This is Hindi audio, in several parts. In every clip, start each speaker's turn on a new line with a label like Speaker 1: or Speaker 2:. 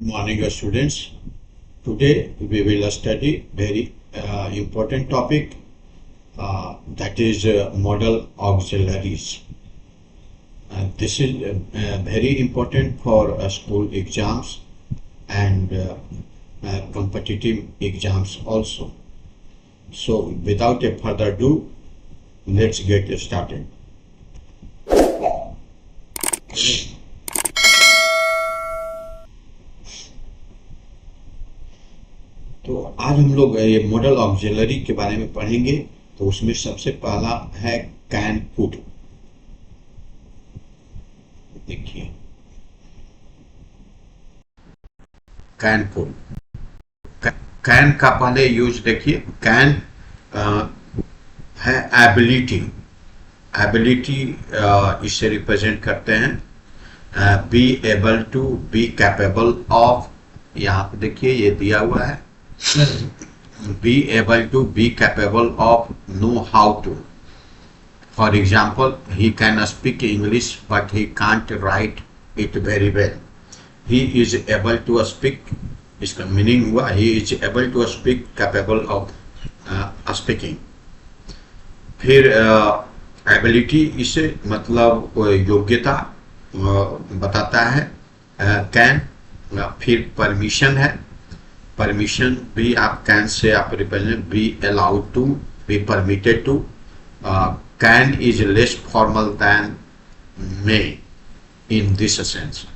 Speaker 1: Morning, students. Today we will study very important topic that is model auxiliaries. This is very important for school exams and competitive exams also. So, without a further ado, let's get started. तो आज हम लोग ये मॉडल ऑक्सिलरी के बारे में पढ़ेंगे। तो उसमें सबसे पहला है कैन पुट। देखिए कैन पुट, कैन का पहले यूज देखिए। कैन है एबिलिटी, एबिलिटी इससे रिप्रेजेंट करते हैं। Be able to, be capable of, यहाँ पे देखिए ये दिया हुआ है। Be able to, be capable of, know how to. For example, he can speak English but he can't write it very well. He is able to speak, इसका मीनिंग हुआ he is able to speak, capable of speaking. फिर ability इसे मतलब योग्यता बताता है can। फिर परमिशन है, परमिशन भी आप कैन से आप represent, be allowed to, be permitted to. Can is less formal than may in this sense.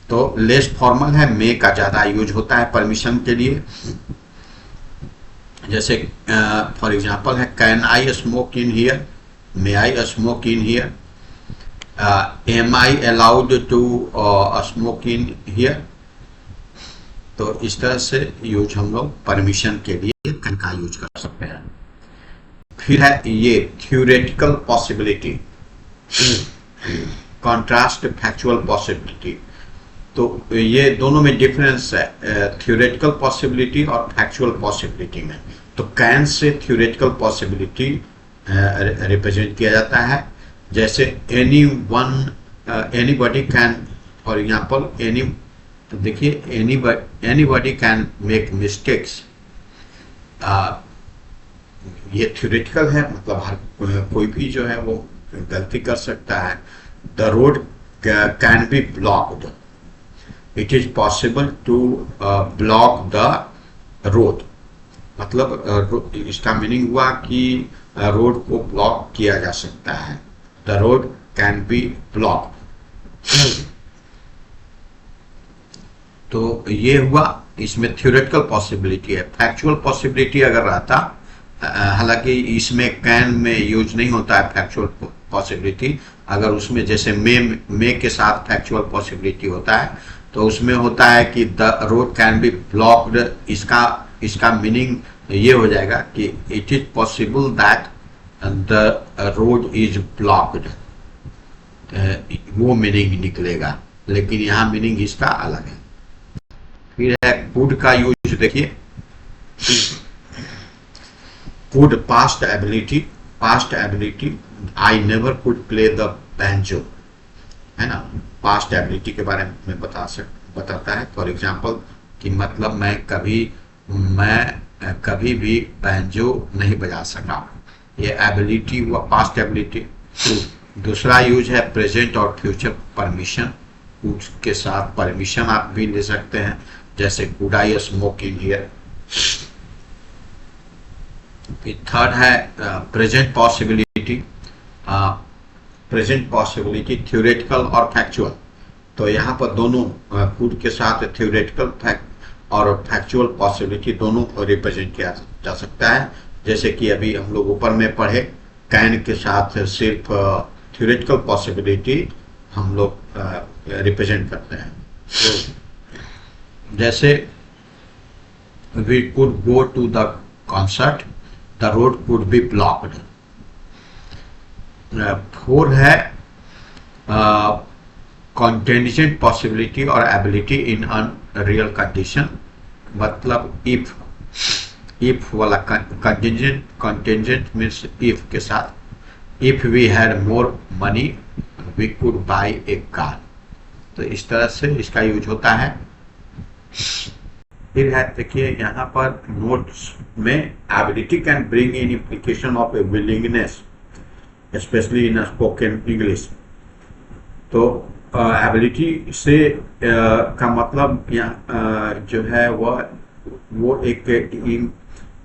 Speaker 1: तो लेस फॉर्मल है, मे का ज्यादा यूज होता है परमिशन के लिए। जैसे फॉर एग्जांपल है can I smoke in here, may I smoke in here, am I allowed to smoke in here. तो इस तरह से यूज हम लोग परमिशन के लिए कैन का यूज कर सकते हैं। फिर है ये theoretical possibility, contrast factual possibility. तो ये दोनों में डिफरेंस है थ्योरेटिकल पॉसिबिलिटी और फैक्चुअल पॉसिबिलिटी में। तो can say theoretical possibility represent किया जाता है। जैसे anybody can, for example any, तो देखिए एनीबॉडी कैन मेक मिस्टेक्स। ये थ्योरेटिकल है, मतलब हर कोई भी जो है वो गलती कर सकता है। The road can be blocked, it is possible to block the road. मतलब इसका मीनिंग हुआ कि रोड को ब्लॉक किया जा सकता है। The road can be blocked. तो ये हुआ, इसमें थ्योरेटिकल पॉसिबिलिटी है। फैक्चुअल पॉसिबिलिटी अगर रहता, हालांकि इसमें कैन में यूज नहीं होता है फैक्चुअल पॉसिबिलिटी। अगर उसमें जैसे मे के साथ फैक्चुअल पॉसिबिलिटी होता है तो उसमें होता है कि the road can be blocked. इसका मीनिंग ये हो जाएगा कि it is possible that the road is blocked, वो मीनिंग निकलेगा। लेकिन यहाँ मीनिंग इसका अलग है। फिर है कुड का यूज देखिए। Could past ability, past ability, I never could play the banjo, है ना। पास्ट एबिलिटी के बारे में बताता है। फॉर एग्जांपल कि मतलब मैं कभी भी बैंजो नहीं बजा सका। ये एबिलिटी हुआ पास्ट एबिलिटी। दूसरा यूज है प्रेजेंट और फ्यूचर परमिशन। कुड के साथ परमिशन आप भी ले सकते हैं, जैसे could I smoke in here. Third है present possibility. Present possibility theoretical और फैक्चुअल। तो यहाँ पर दोनों कुड के साथ थ्योरेटिकल और फैक्चुअल पॉसिबिलिटी दोनों रिप्रेजेंट किया जा सकता है। जैसे कि अभी हम लोग ऊपर में पढ़े, कैन के साथ सिर्फ थ्योरेटिकल पॉसिबिलिटी हम लोग रिप्रेजेंट करते हैं। जैसे we could go to the concert, the road could be blocked. Four है contingent possibility और ability in unreal condition। मतलब if वाला contingent means if के साथ, if we had more money we could buy a car। तो इस तरह से इसका यूज होता है। फिर है देखिए यहाँ पर नोट्स में ability can bring in implication of A willingness specially in spoken English. तो एबिलिटी से का मतलब यहाँ जो है वो एक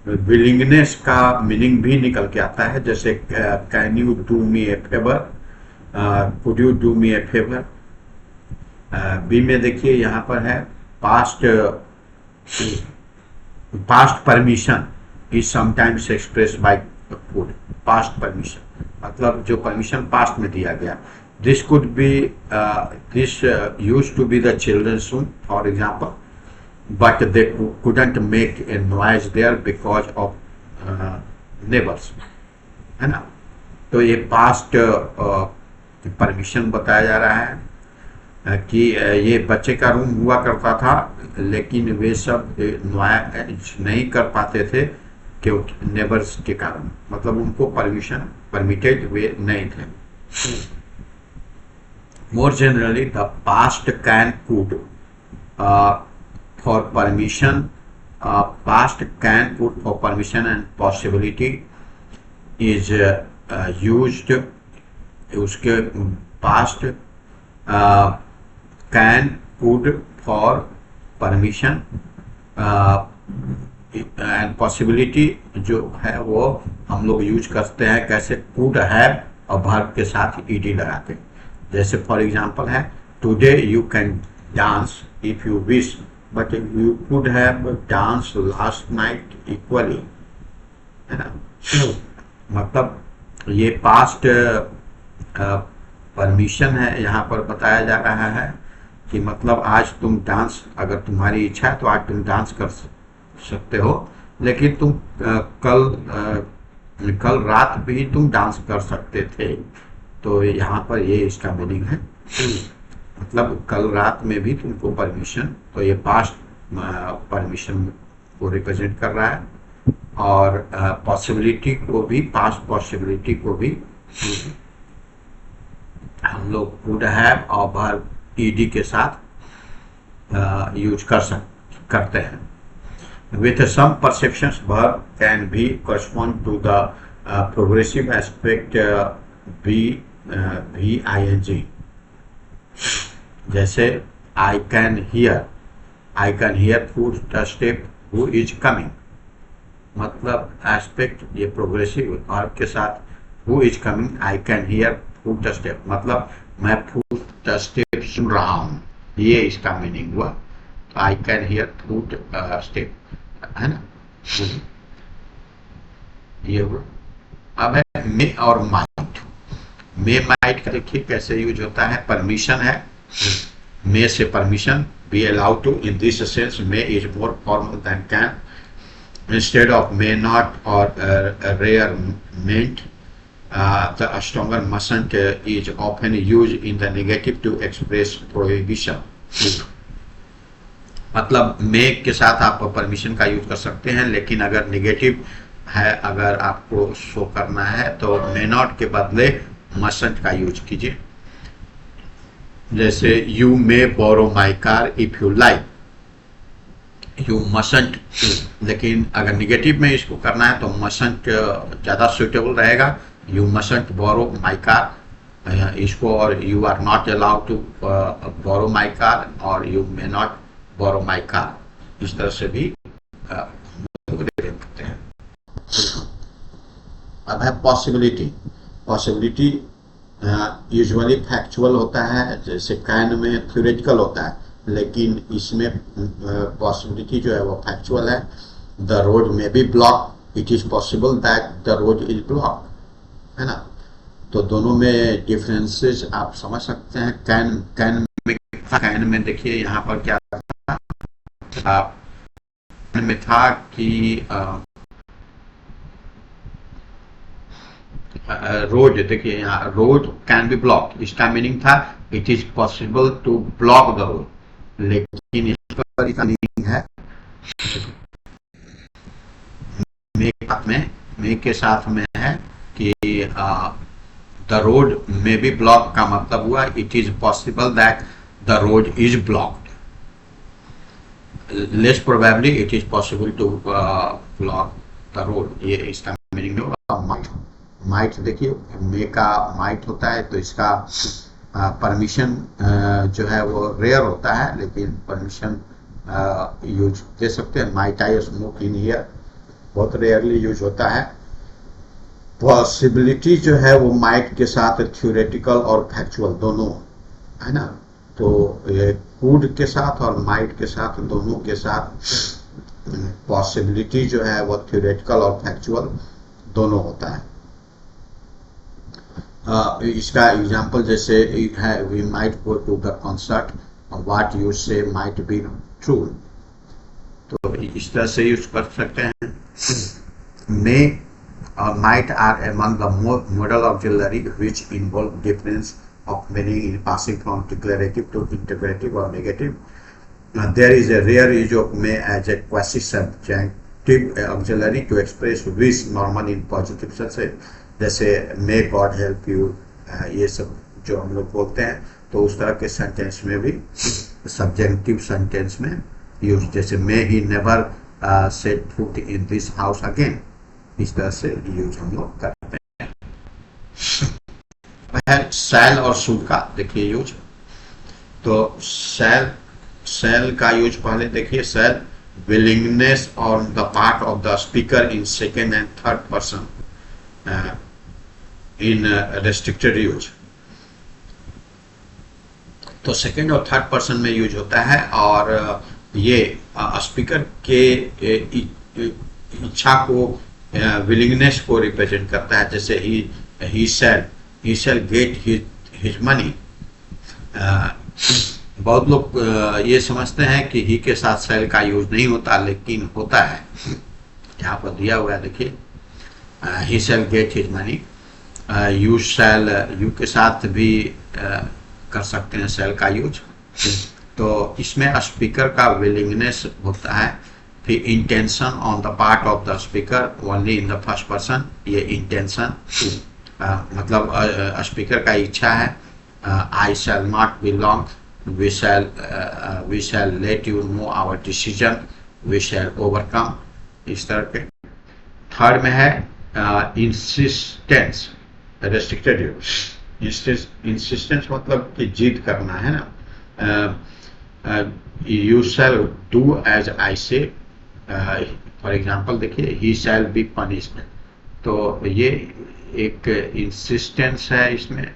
Speaker 1: विलिंगनेस का मीनिंग भी निकल के आता है, जैसे can you do me a favour, could you do me a favour. B में देखिए यहाँ पर है past permission is sometimes express by could. Past permission मतलब जो परमिशन पास्ट में दिया गया। This could be this used to be the children's room for example, but they couldn't make a noise there because of neighbors, है ना। तो ये पास्ट परमिशन बताया जा रहा है कि ये बच्चे का रूम हुआ करता था, लेकिन वे सब नॉइज नहीं कर पाते थे क्योंकि नेबर्स के कारण, मतलब उनको परमिशन परमिटेड वे नहीं थे। More generally the past can could for permission, past can put for permission and possibility is used, उसके past can put for permission and possibility जो है वो हम लोग यूज करते हैं कैसे, could have और verb के साथ ed लगाते हैं। जैसे फॉर एग्जाम्पल है today you can dance if you wish, but you could have danced last night equally, है ना। मतलब ये पास्ट परमिशन है, यहाँ पर बताया जा रहा है कि मतलब आज तुम डांस, अगर तुम्हारी इच्छा है तो आज तुम डांस कर सकते हो, लेकिन तुम कल रात भी तुम डांस कर सकते थे। तो यहाँ पर ये इसका मीनिंग है, मतलब कल रात में भी तुमको परमिशन, तो ये पास्ट परमिशन को रिप्रेजेंट कर रहा है। और पॉसिबिलिटी को भी, पास्ट पॉसिबिलिटी को भी हम लोग कुड हैव और वर्ब ईडी के साथ यूज करते हैं। With some perceptions verb can be correspond to the progressive aspect VING। जैसे I can hear footstep who is coming, मतलब एस्पेक्ट ये प्रोग्रेसिव वर्ब के साथ who is coming, I can hear footstep मतलब मैं footstep सुन रहा हूँ, ये इसका मीनिंग हुआ। तो I can hear footstep, है ना, ये हुआ। अब है मे और माइट। मे माइट का देखिए कैसे यूज होता है, परमिशन है, may से permission, be allowed to, in this sense may is more formal than can, instead of may not or rare meant, the stronger mustn't is often used in the negative to express prohibition। मतलब may के साथ आप परमिशन का यूज कर सकते हैं, लेकिन अगर नेगेटिव है, अगर आपको शो करना है तो may not के बदले mustn't का यूज कीजिए। जैसे you may borrow my car if you like, you mustn't, लेकिन अगर निगेटिव में इसको करना है तो मसंट ज़्यादा सुटेबल रहेगा। यू मसंट बोरो माई कार इसको, और you are not allowed to borrow my car और you may not borrow my car, इस तरह से भी करते हैं। अब है पॉसिबिलिटी। पॉसिबिलिटी यूजुअली फैक्चुअल होता है, जैसे कैन में थ्योरेटिकल होता है, लेकिन इसमें पॉसिबिलिटी जो है वो फैक्चुअल है। The road may be block, it is possible that the road is block, है ना। तो दोनों में डिफरेंसेस आप समझ सकते हैं। कैन में देखिए यहाँ पर क्या था, कैन में था कि रोड, देखिए यहाँ रोड कैन बी ब्लॉक, इसका मीनिंग था it is possible to block the road, लेकिन इसका मीनिंग है मे के साथ में है कि the road may be block का मतलब हुआ it is possible that the road is blocked, less probably it is possible to block the road, ये इसका मीनिंग होगा। माइट, माइट देखिए मे का माइट होता है, तो इसका परमिशन जो है वो रेयर होता है, लेकिन परमिशन यूज दे सकते हैं। Might I smoke in here बहुत रेयरली यूज होता है। पॉसिबिलिटी जो है वो माइट के साथ थ्योरेटिकल और फैक्चुअल दोनों है ना, तो कूड के साथ और माइट के साथ दोनों के साथ पॉसिबिलिटी जो है वो थ्योरेटिकल और फैक्चुअल दोनों होता है। इसका एग्जांपल जैसे है, we might go to the concert, what you say might be true, तो इस तरह से यूज कर सकते हैं। मे और might are among the modal auxiliary which involve difference of meaning in passing from declarative to interrogative or negative. There is a rare use of may as a quasi-subjunctive auxiliary to express wish, normal in positive sense, जैसे may God help you, ये सब जो हम लोग बोलते हैं, तो उस तरह के सेंटेंस में भी सब्जेक्टिव सेंटेंस में यूज, जैसे may he never set foot in this house again, इस तरह से यूज हम लोग करते हैं। सेल और शुड का देखिए यूज, तो सेल का यूज पहले देखिए। Shall willingness on the part of the speaker in second and third person in restricted use, तो सेकेंड और थर्ड पर्सन में यूज होता है, और ये स्पीकर के इच्छा को, विलिंगनेस को रिप्रेजेंट करता है। जैसे he shall get his money, बहुत लोग ये समझते हैं कि ही के साथ सेल का यूज नहीं होता, लेकिन होता है। यहाँ पर दिया हुआ है देखिए, he shall get his money, you shall, you के साथ भी कर सकते हैं सेल का यूज। तो इसमें स्पीकर का विलिंगनेस होता है। फिर intention on the part of the speaker only in the first person, ये इंटेंशन मतलब स्पीकर का इच्छा है। I shall not belong, we shall let you know our decision, we shall overcome, इस तरह के। थर्ड में है इंसिस्टेंस, रेस्ट्रिक्टेड यूज। इंसिस्टेंस मतलब कि जिद करना है ना। You shall do as I say, for example देखिए, ही शैल बी पनिश्ड, तो ये एक इंसिस्टेंस है। इसमें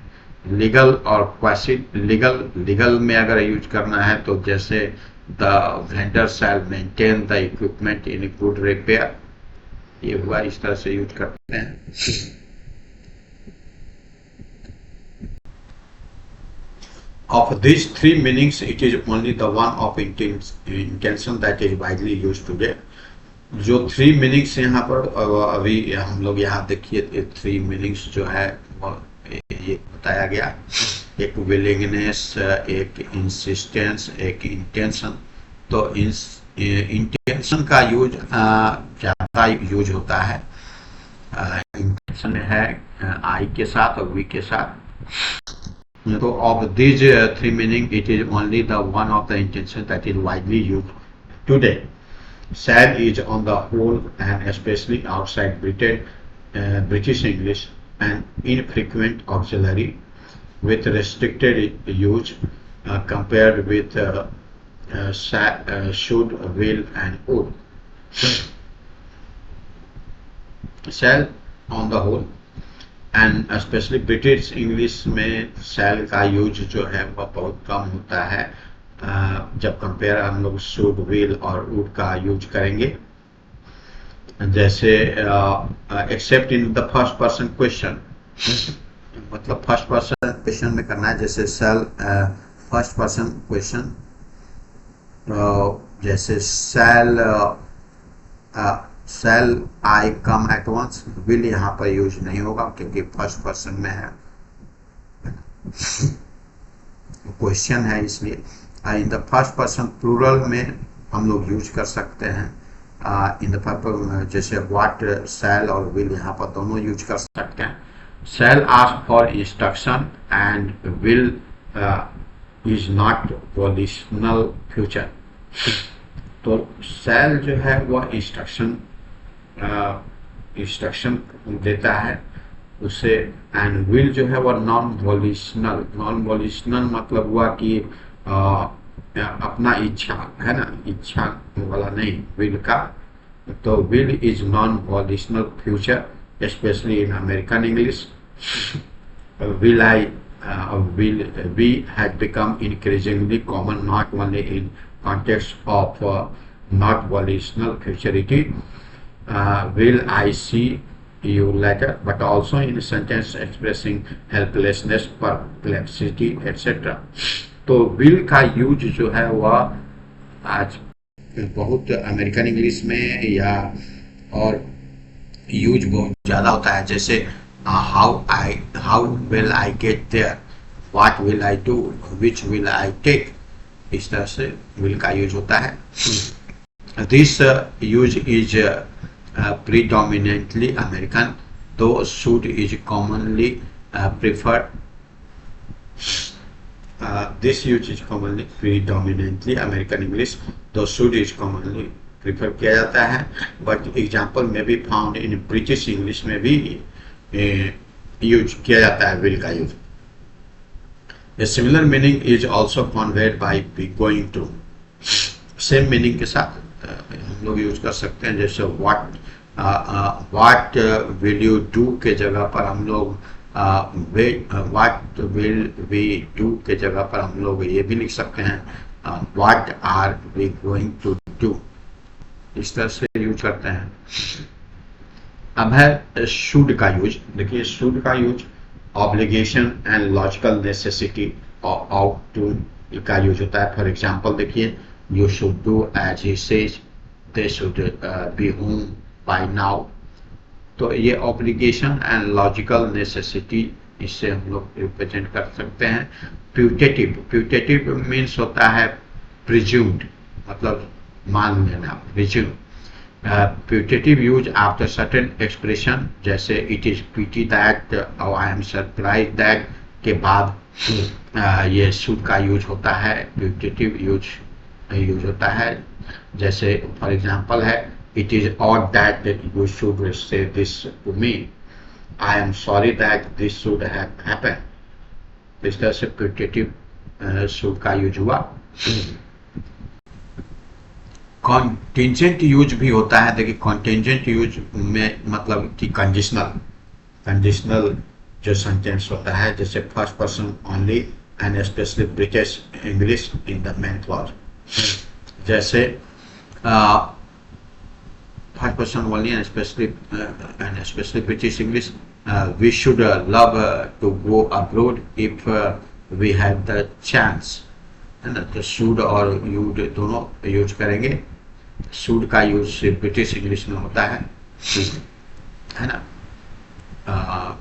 Speaker 1: लीगल और क्वासी लीगल में अगर यूज करना है, तो जैसे the vendor shall maintain the equipment in good repair, ये हुआ, इस तरह से यूज करते हैं। Of these three meanings, it is only the one of intention that is widely used today. जो थ्री मीनिंग्स यहाँ पर अभी हम लोग यहाँ देखिए, थ्री मीनिंग्स जो है वो ये बताया गया, एक विलिंगनेस, एक इंसिस्टेंस, एक इंटेंशन। तो इंटेंशन का यूज ज़्यादा यूज होता है। इंटेंशन है आई के साथ और वी के साथ। तो of this three meaning, it is only the one of the intention that is widely use today. Shall is on the whole, and especially outside Britain, British English, an infrequent auxiliary with restricted use compared with should, will, and would. Shall on the whole, and especially British English में shall का यूज जो है वह बहुत कम होता है। जब कंपेयर हम लोग शुड, विल और वुड का यूज करेंगे। जैसे except in the first person question, मतलब फर्स्ट पर्सन क्वेश्चन में करना है, जैसे सेल फर्स्ट पर्सन क्वेश्चन, जैसे shall I come at once, will यहाँ पर यूज नहीं होगा क्योंकि फर्स्ट पर्सन में है, क्वेश्चन है इसलिए। In the first person plural में हम लोग यूज कर सकते हैं। इन द फर्स्ट, जैसे व्हाट, सेल और विल यहाँ पर दोनों यूज कर सकते हैं। Shall ask for instruction and will is not volitional future. तो शैल जो है वह इंस्ट्रक्शन देता है उसे, एंड विल जो है वह नॉन वॉल्यूशनल मतलब हुआ कि अपना इच्छा है ना, इच्छा वाला नहीं विल का। तो will is non volitional future specially in American English. will I will we had become increasingly common not only in context of not volitional futurity, will I see you later, but also in sentence expressing helplessness, perplexity, etc. तो will का यूज जो है वह आज बहुत अमेरिकन इंग्लिश में या और यूज बहुत ज़्यादा होता है, जैसे how will I get there, what will I do, which will I take, इस तरह से will का यूज होता है। This use is predominantly American, though should is commonly preferred. This use is commonly predominantly American English, though should is commonly prefer किया जाता है, बट एग्जाम्पल में भी फाउंड इन ब्रिटिश इंग्लिश में भी यूज किया जाता है विल का use. A similar meaning is also conveyed by be going to, same meaning के साथ हम लोग यूज कर सकते हैं, जैसे व्हाट विल यू डू के जगह पर हम लोग व्हाट विल वी डू के जगह पर हम लोग ये भी लिख सकते हैं what are we going to do, इस तरह से यूज करते हैं। अब है शुड का यूज। देखिए शुड का use obligation and logical necessity ought to का यूज होता है। फॉर एग्जांपल देखिए you should do as he says, they should be home by now. तो ये ऑब्लिगेशन एंड लॉजिकल नेसेसिटी इससे हम लोग रिप्रेजेंट कर सकते हैं। प्यूटेटिव मीन्स होता है प्रिज्यूम्ड, मतलब मान लेना, presume. Putative use after certain expression, जैसे इट इज पिटी दैट और आई एम सरप्राइज दैट के बाद ये शुड का यूज होता है, प्यूटेटिव यूज होता है। जैसे फॉर एग्जांपल है it is odd that you should say this to me, I am sorry that this should have happened. इस तरह से प्यूटेटिव शुड का यूज हुआ। कॉन्टिजेंट यूज भी होता है। देखिए कॉन्टिजेंट यूज में मतलब कि कंडीशनल जो सेंटेंस होता है, जैसे first person only and specially British English in the main clause, जैसे first person only and specially British English, we should love to go abroad if we have the chance, है ना। तो शुड और यूड दोनों यूज करेंगे। शुड का यूज ब्रिटिश इंग्लिश में होता है ना।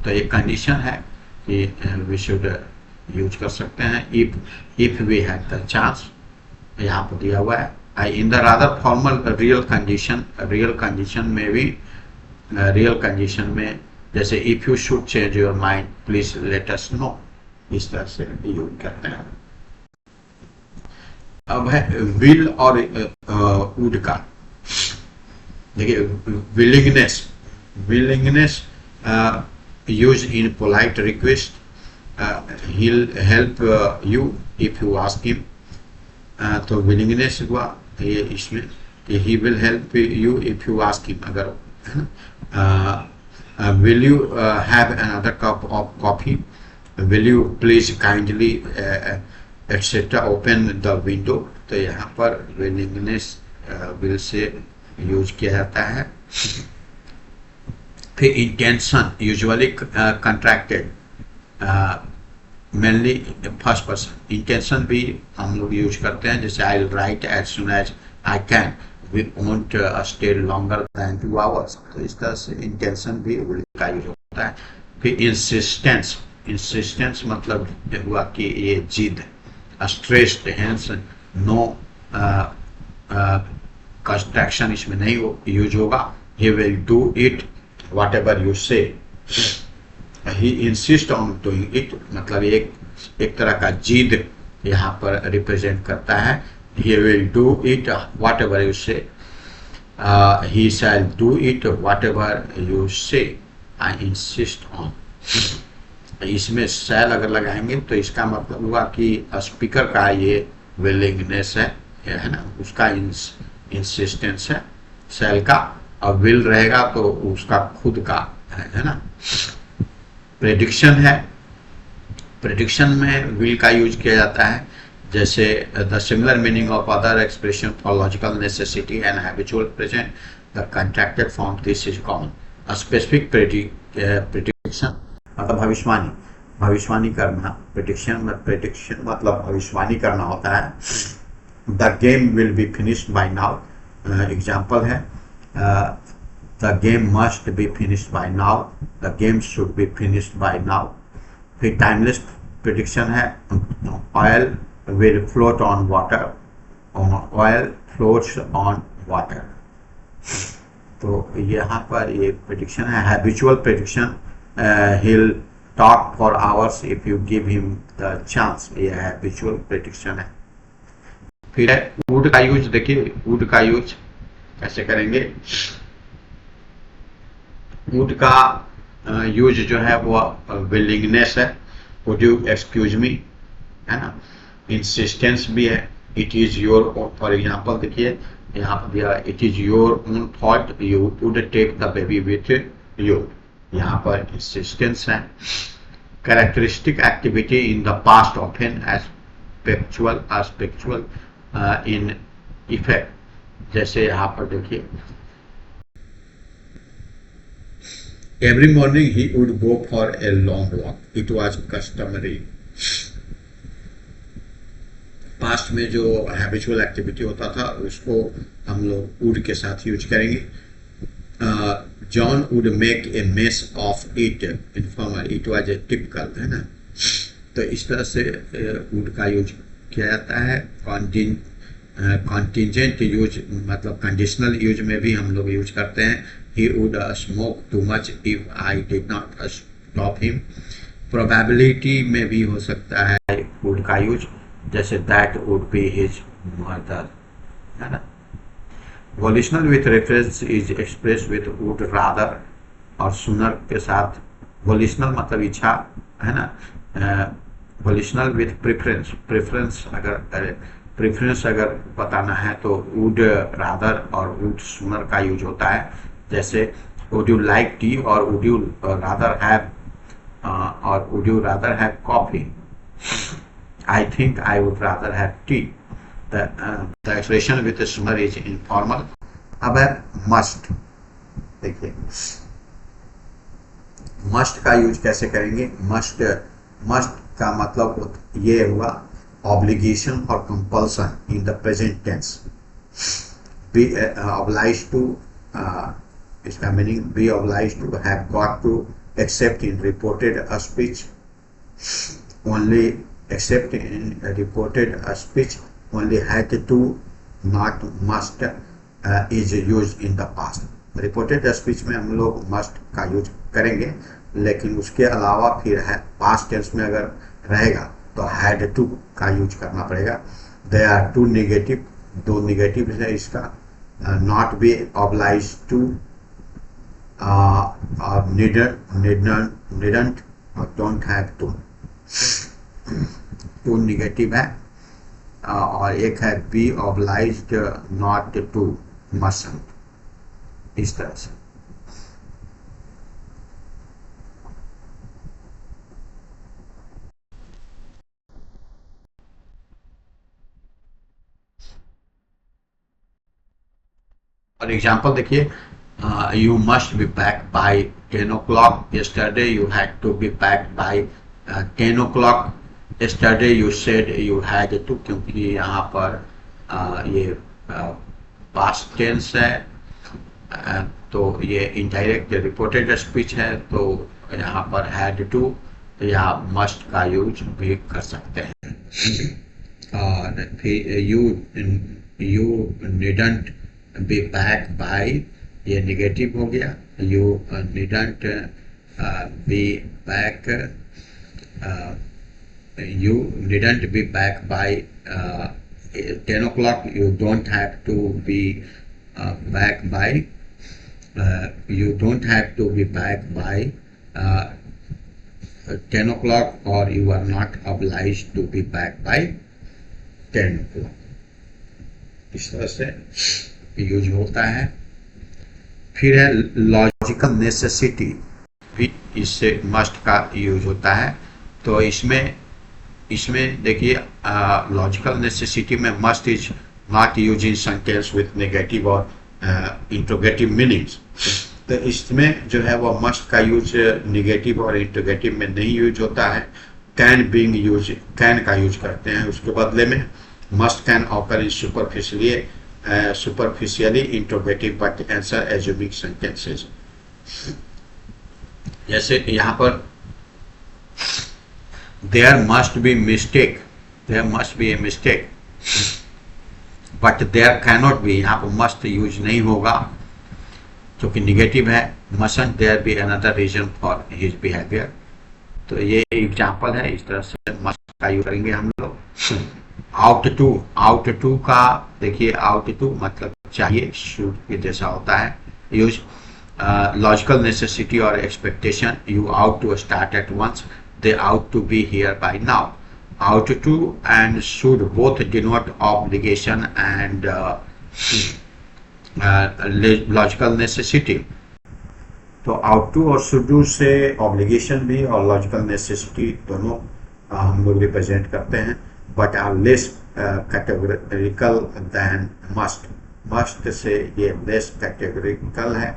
Speaker 1: तो ये कंडीशन है कि वी शुड यूज कर सकते हैं। If we have the chance यहाँ पर दिया हुआ है। In the rather formal real condition में भी रियल कंडीशन में जैसे if you should change your mind please let us know, इस तरह से यूज करते हैं। अब है विल और वुड का। देखिए willingness use in polite request, he'll help you if you ask him। तो विलिंगनेस हुआ ये इसमें कि he will help you if you ask him, अगर है ना। will you have another cup of coffee, will you please kindly etc. open the window। तो यहाँ पर विलिंगनेस विल से यूज किया जाता है। फिर intention usually contracted, mainly first person. Intention भी हम लोग यूज करते हैं, जैसे I will write as soon as I can, we won't stay longer than 2 hours। तो इस तरह से इंटेंशन भी विल का यूज होता है। फिर इंसिस्टेंस मतलब हुआ कि ये जिद, स्ट्रेस्ड हैंस नो कंस्ट्रक्शन इसमें नहीं यूज होगा। He will do it what ever you से, ही इंसिस्ट ऑन डूइंग इट, मतलब एक तरह का जिद यहाँ पर रिप्रेजेंट करता है he will do it whatever you say. He shall do it whatever you say. I insist on. इसमें शैल अगर लगाएंगे तो इसका मतलब हुआ कि स्पीकर का ये विलिंगनेस है ना, उसका इंसिस्टेंस है शैल का, और विल रहेगा तो उसका खुद का है ना। प्रेडिक्शन है, प्रेडिक्शन में विल का यूज किया जाता है, जैसे the similar meaning of other expression for logical necessity and habitual present, the contracted form this is common. Specific prediction मतलब भविष्यवाणी, भविष्यवाणी करना। प्रेडिक्शन मतलब भविष्यवाणी करना होता है। The game will be finished by now, example है the game must be finished by now, the game should be finished by now. फिर टाइमलेस प्रेडिक्शन है, oil will float on water, oil floats on water. तो यहाँ पर ये प्रेडिक्शन है। Habitual prediction, he'll talk for hours if you give him the chance, ये हैबिचुअल प्रेडिक्शन है। फिर है वुड का यूज, देखिए वुड का यूज कैसे करेंगे। वुड का यूज जो है वो विलिंगनेस है, वुड यू एक्सक्यूज मी, है ना। इंसिस्टेंस भी है, it is your, for example देखिए यहाँ पर दिया, it is your own fault you would take the baby with you, यहाँ पर इंसिस्टेंस है। Characteristic activity in the past often aspectual in effect, जैसे यहाँ पर देखिए every morning he would go for a long walk, it was customary. Past में जो हैबिचुअल एक्टिविटी होता था उसको हम लोग वुड के साथ यूज करेंगे। John would make a mess of it, informal, it was a typical, है ना। तो इस तरह से would का यूज किया जाता है। कंटिजेंट यूज मतलब कंडीशनल यूज में भी हम लोग यूज करते हैं। He would smoke too much if I did not stop him। Probability में भी हो सकता है would का यूज, जैसे that would be his mother, है ना। Volitional with reference is express with would rather और सुनर के साथ। वोलिशनल मतलब इच्छा, है ना। वोलिशनल विथ प्रेफरेंस, प्रेफरेंस अगर बताना है तो वुड रादर और वुड सुनर का यूज होता है। जैसे वुड यू लाइक टी और would you rather have coffee. I think I would rather have T. The expression with the summer is informal। अब है must, देखिए must का यूज कैसे करेंगे। must का मतलब ये हुआ obligation or compulsion in the present tense। be obliged to, इसका meaning be obliged to, have got to, accept in reported a speech, only accept in reported a speech, only had to, not must is used in the past। Reported speech में हम लोग must का यूज करेंगे, लेकिन उसके अलावा फिर है पास्ट टेंस में अगर रहेगा तो had to का यूज करना पड़ेगा। There are two नेगेटिव, दो नेगेटिव है इसका, not be obliged to और needn't और don't have to, to negative है। और एक है be obliged not to mustn't, इस तरह से। और एग्जांपल देखिए, you must be back by 10 o'clock, yesterday you had to be back by 10 o'clock, yesterday you said you had to, क्योंकि यहाँ पर ये पास्ट टेंस है तो ये इनडायरेक्ट रिपोर्टेड स्पीच है, तो यहाँ पर हैड टू या मस्ट का यूज भी कर सकते हैं। और फिर you needn't B back bye, ये निगेटिव हो गया। You needn't be back, you needn't be back by 10 o'clock you don't have to be back by you don't have to be back by 10 o'clock, or you are not obliged to be back by 10 o'clock. इस तरह से यूज होता है। फिर है लॉजिकल नेसेसिटी, भी इससे मस्ट का यूज होता है। तो इसमें देखिए लॉजिकल नेसेसिटी में must is not use in sentence with negative और इंट्रोगेटिव मीनिंग्स। तो इसमें जो है वो मस्ट का यूज निगेटिव और इंट्रोगेटिव में नहीं यूज होता है। कैन बीइंग यूज, कैन का यूज करते हैं उसके बदले में। Must can occur in superficially interrogative but answer assuming sentences. जैसे यहाँ पर there must be mistake, there must be a mistake, but there cannot be, यहाँ पर मस्ट यूज नहीं होगा क्योंकि निगेटिव है। Mustn't there be another reason for his behaviour. तो ये एग्जाम्पल है, इस तरह से मस्ट का यूज करेंगे हम लोग। आउट टू का देखिए, आउट टू मतलब चाहिए, शुड के जैसा होता है यूज। लॉजिकल नेसेसिटी और expectation, you ought to start at once, they ought to be here by now. Ought to and should both denote obligation and logical necessity. तो आउट टू और शुड डू से ऑब्लिगेशन भी और लॉजिकल नेसेसिटी दोनों हम लोग रिप्रेजेंट करते हैं, but are less categorical than must. Must से ये लेस कैटेगोरिकल है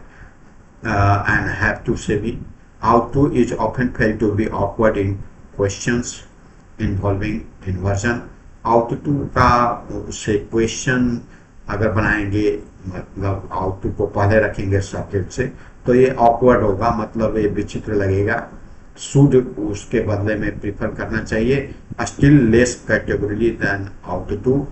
Speaker 1: एंड हैव टू से भी। Ought to is often felt to be awkward in questions involving inversion. Ought to का से क्वेश्चन अगर बनाएंगे, मतलब आउट टू को पहले रखेंगे सब्जेक्ट से, तो ये ऑकवर्ड होगा, मतलब ये विचित्र लगेगा। शुड उसके बदले में प्रीफर करना चाहिए। Still less categorically than ought to,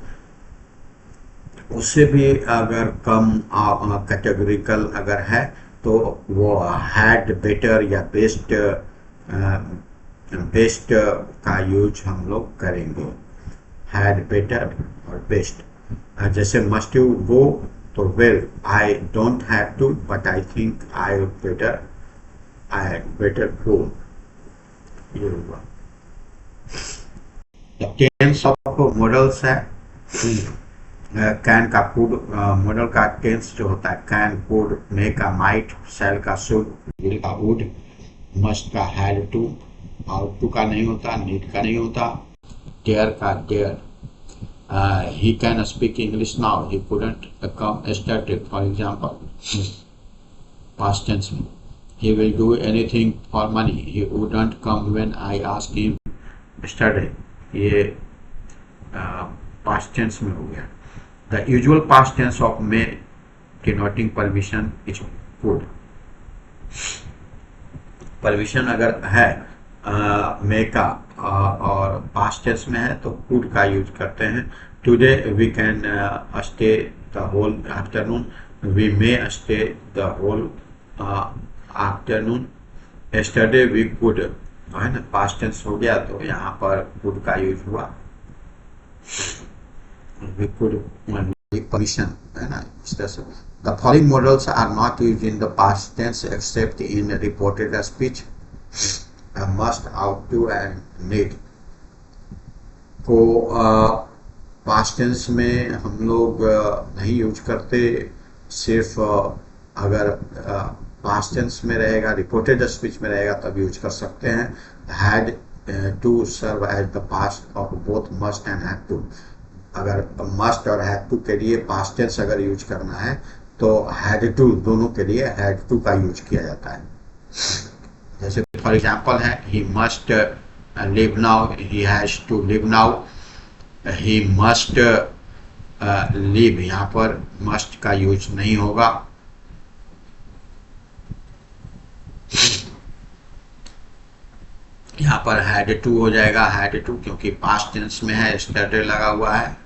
Speaker 1: उससे भी अगर कम कैटेगोरिकल अगर है तो वो हैड, बेटर या बेस्ट का यूज हम लोग करेंगे। हैड, बेटर और बेस्ट। जैसे मस्ट यू गो, तो well I don't have to but I think I better go, ये हुआ। टेंस ऑफ मॉडल्स है। कैन का कुड, मॉडल का टेंस जो होता है कैन, कुड, मे का माइट, शैल का शुड, विल का वुड, मस्ट का हैड टू, आउट टू का नहीं होता, नीड का नहीं होता, डेयर का dare. He can speak English now, he couldn't come yesterday, for example. Past tense में he will do anything for money, he wouldn't come when I asked him yesterday, ये past tense में हो गया। The usual past tense of may denoting permission is could। Permission अगर है मे का और पास्ट टेंस में है तो कुड का यूज करते हैं। Today we can stay the whole afternoon, we may stay the whole afternoon. Yesterday we could, है ना, पास्ट टेंस हो गया तो यहाँ पर कुड का यूज हुआ। वी कुड परमिशन, है ना, इस तरह से। The following modals are not use in the past tense except in reported speech, must, ought to and need. को पास्ट टेंस में हम लोग नहीं यूज करते, सिर्फ अगर पास्ट टेंस में रहेगा, रिपोर्टेड स्पीच में रहेगा तब यूज कर सकते हैं। Had to serve as the past of both must and have to. अगर मस्ट और हैव टू के लिए पास्ट टेंस अगर यूज करना है तो हैड टू, दोनों के लिए हैड टू का यूज किया जाता है। जैसे फॉर एग्जाम्पल है, he must leave now, he has to leave now, he must leave, यहाँ पर मस्ट का यूज नहीं होगा। यहाँ पर हैड टू हो जाएगा, हैड टू, क्योंकि पास्ट टेंस में है, यस्टरडे लगा हुआ है।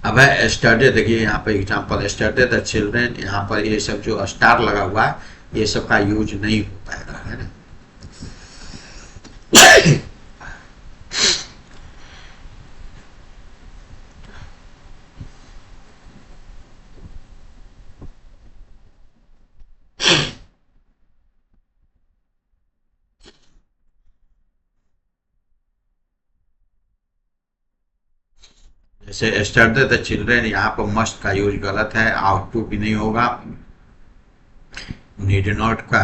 Speaker 1: अब है यस्टरडे, देखिए यहाँ पर एग्जाम्पल, यस्टरडे द चिल्ड्रेन, यहाँ पर ये सब जो स्टार लगा हुआ है ये सब का यूज नहीं हो पाएगा, है ना। जैसे yesterday the children, यहाँ पर must का यूज गलत है, ought to भी नहीं होगा, need not का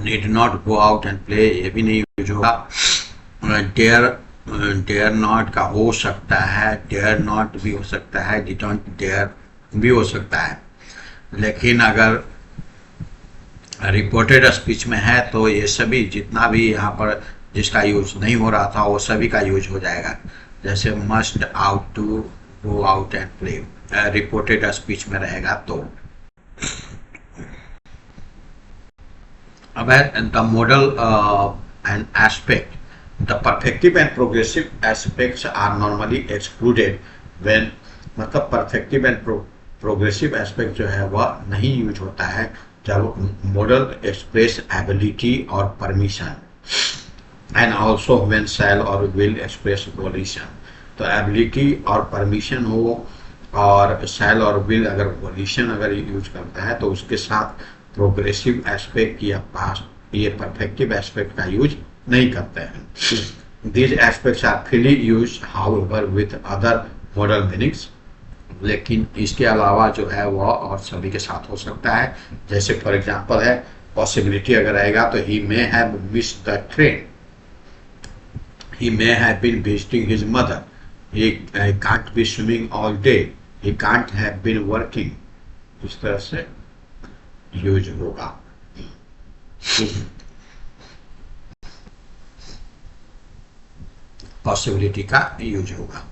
Speaker 1: need not go out and play ये भी नहीं यूज होगा। डेयर नॉट का हो सकता है, डेयर नॉट भी हो सकता है, डिडंट डेयर भी हो सकता है, लेकिन अगर रिपोर्टेड स्पीच में है तो ये सभी जितना भी यहाँ पर जिसका यूज नहीं हो रहा था वो सभी का यूज हो जाएगा। जैसे must ought to go out and play reported speech में रहेगा तो। अब the model and aspect, the perfective and progressive aspects are normally excluded when, मतलब perfective and progressive aspect जो है वह नहीं यूज होता है जब model express ability और permission, and also when shall और will express volition। तो ability और permission हो और shall और will अगर volition अगर यूज करता है तो उसके साथ प्रोग्रेसिव एस्पेक्ट या पास्ट ये परफेक्टिव एस्पेक्ट का यूज नहीं करते हैं। These aspects are freely use however with other modal meanings, लेकिन इसके अलावा जो है वह और सभी के साथ हो सकता है। जैसे फॉर एग्जांपल है पॉसिबिलिटी अगर आएगा तो he may have missed the train, he may have been visiting his mother, he can't be swimming all day, he can't have been working, इस तरह से यूज होगा। पॉसिबिलिटी का यूज होगा।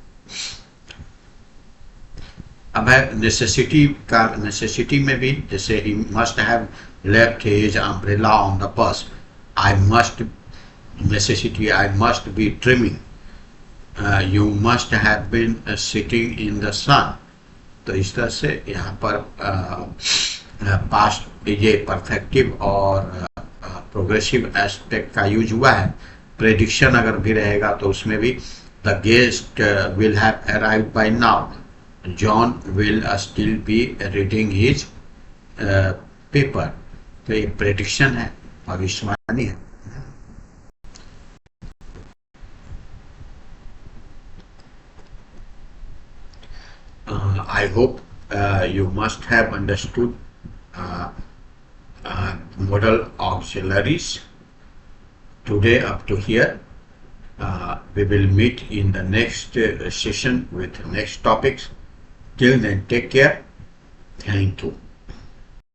Speaker 1: अब है नेसेसिटी का, नेसेसिटी में भी जैसे he must have left his umbrella on the bus, I must necessity I must be trimming, you must have been sitting in the sun. तो इस तरह से यहाँ पर पास्ट ये परफेक्टिव और प्रोग्रेसिव एस्पेक्ट का यूज हुआ है। प्रेडिक्शन अगर भी रहेगा तो उसमें भी the guest will have arrived by now, John will still be reading his paper. तो ये प्रेडिक्शन है, भविष्यवाणी है। I hope you must have understood modal auxiliaries today up to here. We will meet in the next session with next topics. Till then, take care. Thank you.